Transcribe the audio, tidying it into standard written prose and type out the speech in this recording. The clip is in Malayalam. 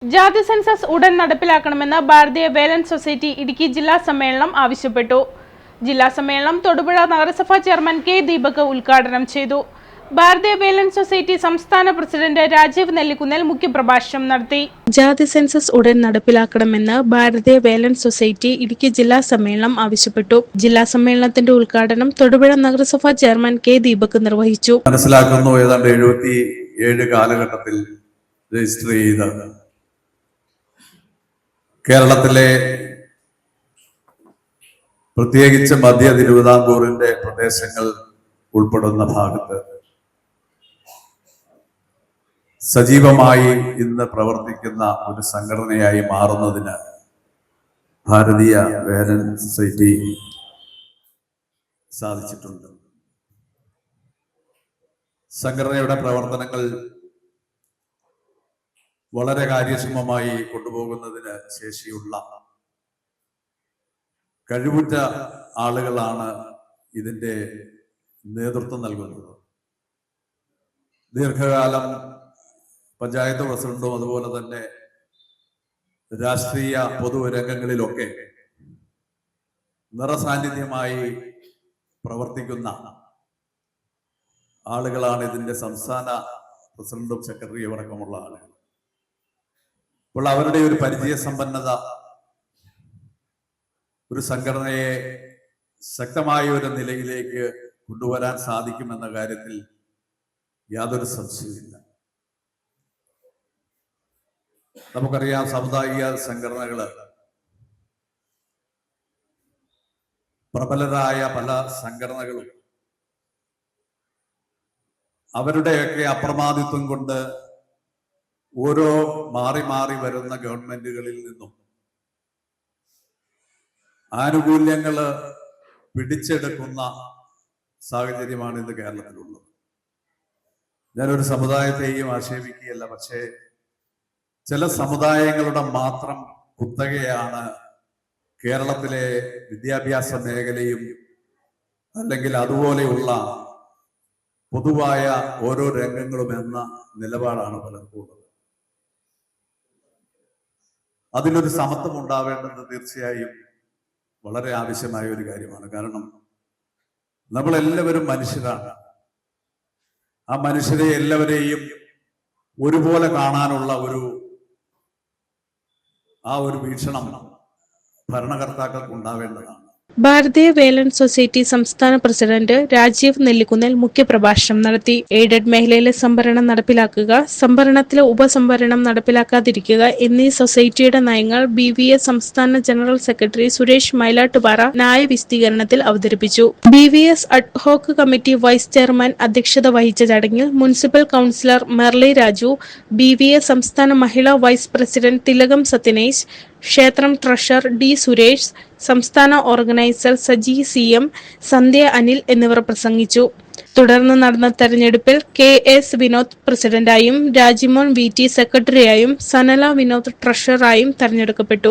ജാതി സെൻസസ് ഉടൻ നടപ്പിലാക്കണമെന്ന് ഭാരതീയ വേലൻ സൊസൈറ്റി ഇടുക്കി ജില്ലാ സമ്മേളനം ആവശ്യപ്പെട്ടു. ജില്ലാ സമ്മേളനം തൊടുപുഴ നഗരസഭാ ചെയർമാൻ കെ ദീപക് ഉദ്ഘാടനം ചെയ്തു. ഭാരതീയ വേലൻ സൊസൈറ്റി സംസ്ഥാന പ്രസിഡന്റ് രാജീവ് നെല്ലിക്കുന്നേൽ മുഖ്യപ്രഭാഷണം നടത്തി. ജാതി സെൻസസ് ഉടൻ നടപ്പിലാക്കണമെന്ന് ഭാരതീയ വേലൻ സൊസൈറ്റി ഇടുക്കി ജില്ലാ സമ്മേളനം ആവശ്യപ്പെട്ടു. ജില്ലാ സമ്മേളനത്തിന്റെ ഉദ്ഘാടനം തൊടുപുഴ നഗരസഭാ ചെയർമാൻ കെ ദീപക് നിർവഹിച്ചു. മനസ്സിലാക്കുന്നു ഏതാണ്ട് 77 കാലഘട്ടത്തിൽ രജിസ്റ്റർ ചെയ്ത കേരളത്തിലെ പ്രത്യേകിച്ച് മധ്യ തിരുവിതാംകൂറിന്റെ പ്രദേശങ്ങൾ ഉൾപ്പെടുന്ന ഭാഗത്ത് സജീവമായി ഇന്ന് പ്രവർത്തിക്കുന്ന ഒരു സംഘടനയായി മാറുന്നതിന് ഭാരതീയ വേലൻ സൊസൈറ്റി സാധിച്ചിട്ടുണ്ട്. സംഘടനയുടെ പ്രവർത്തനങ്ങൾ വളരെ കാര്യക്ഷമമായി കൊണ്ടുപോകുന്നതിന് ശേഷിയുള്ള കഴിവുറ്റ ആളുകളാണ് ഇതിന്റെ നേതൃത്വം നൽകുന്നത്. ദീർഘകാലം പഞ്ചായത്ത് പ്രസിഡന്റും അതുപോലെ തന്നെ രാഷ്ട്രീയ പൊതുരംഗങ്ങളിലൊക്കെ നിറസാന്നിധ്യമായി പ്രവർത്തിക്കുന്ന ആളുകളാണ് ഇതിന്റെ സംസ്ഥാന പ്രസിഡന്റും സെക്രട്ടറിയും അടക്കമുള്ള ആളുകൾ. അപ്പോൾ അവരുടെ ഒരു പരിചയസമ്പന്നത ഒരു സംഘടനയെ ശക്തമായ ഒരു നിലയിലേക്ക് കൊണ്ടുവരാൻ സാധിക്കുമെന്ന കാര്യത്തിൽ യാതൊരു സംശയമില്ല. നമുക്കറിയാം, സാമുദായിക സംഘടനകള് പ്രബലരായ പല സംഘടനകളും അവരുടെയൊക്കെ അപ്രമാദിത്വം കൊണ്ട് ഓരോ മാറി മാറി വരുന്ന ഗവൺമെന്റുകളിൽ നിന്നും ആനുകൂല്യങ്ങള് പിടിച്ചെടുക്കുന്ന സാഹചര്യമാണ് ഇന്ന് കേരളത്തിലുള്ളത്. ഞാനൊരു സമുദായത്തെയും ആക്ഷേപിക്കുകയല്ല, പക്ഷേ ചില സമുദായങ്ങളുടെ മാത്രം കുത്തകയാണ് കേരളത്തിലെ വിദ്യാഭ്യാസ മേഖലയും അല്ലെങ്കിൽ അതുപോലെയുള്ള പൊതുവായ ഓരോ രംഗങ്ങളും എന്ന നിലപാടാണ് പലർക്കും ഉള്ളത്. അതിലൊരു സമത്വം ഉണ്ടാവേണ്ടത് തീർച്ചയായും വളരെ ആവശ്യമായ ഒരു കാര്യമാണ്. കാരണം നമ്മളെല്ലാവരും മനുഷ്യരാണ്. ആ മനുഷ്യരെ എല്ലാവരെയും ഒരുപോലെ കാണാനുള്ള ഒരു വീക്ഷണം ഭരണകർത്താക്കൾക്ക് ഉണ്ടാവേണ്ടതാണ്. ഭാരതീയ വേലൻ സൊസൈറ്റി സംസ്ഥാന പ്രസിഡന്റ് രാജീവ് നെല്ലിക്കുന്നേൽ മുഖ്യപ്രഭാഷണം നടത്തി. എയ്ഡഡ് മേഖലയിലെ സംഭരണം നടപ്പിലാക്കുക, സംഭരണത്തിലെ ഉപസംഭരണം നടപ്പിലാക്കാതിരിക്കുക എന്നീ സൊസൈറ്റിയുടെ നയങ്ങൾ BVS സംസ്ഥാന ജനറൽ സെക്രട്ടറി സുരേഷ് മൈലാട്ടുപാറ ന്യായവിശദീകരണത്തിൽ അവതരിപ്പിച്ചു. BVS ad hoc committee vice chairman അധ്യക്ഷത വഹിച്ച ചടങ്ങിൽ municipal councillor Merly Raju, BVS സംസ്ഥാന മഹിളാ വൈസ് പ്രസിഡന്റ് തിലകം സത്യനേശ്, ക്ഷേത്രം ട്രഷറർ D സുരേഷ്, സംസ്ഥാന ഓർഗനൈസർ സജി CM, സന്ധ്യ അനിൽ എന്നിവർ പ്രസംഗിച്ചു. തുടർന്ന് നടന്ന തെരഞ്ഞെടുപ്പിൽ KS വിനോദ് പ്രസിഡന്റായും രാജിമോൻ VT സെക്രട്ടറിയായും സനല വിനോദ് ട്രഷററായും തെരഞ്ഞെടുക്കപ്പെട്ടു.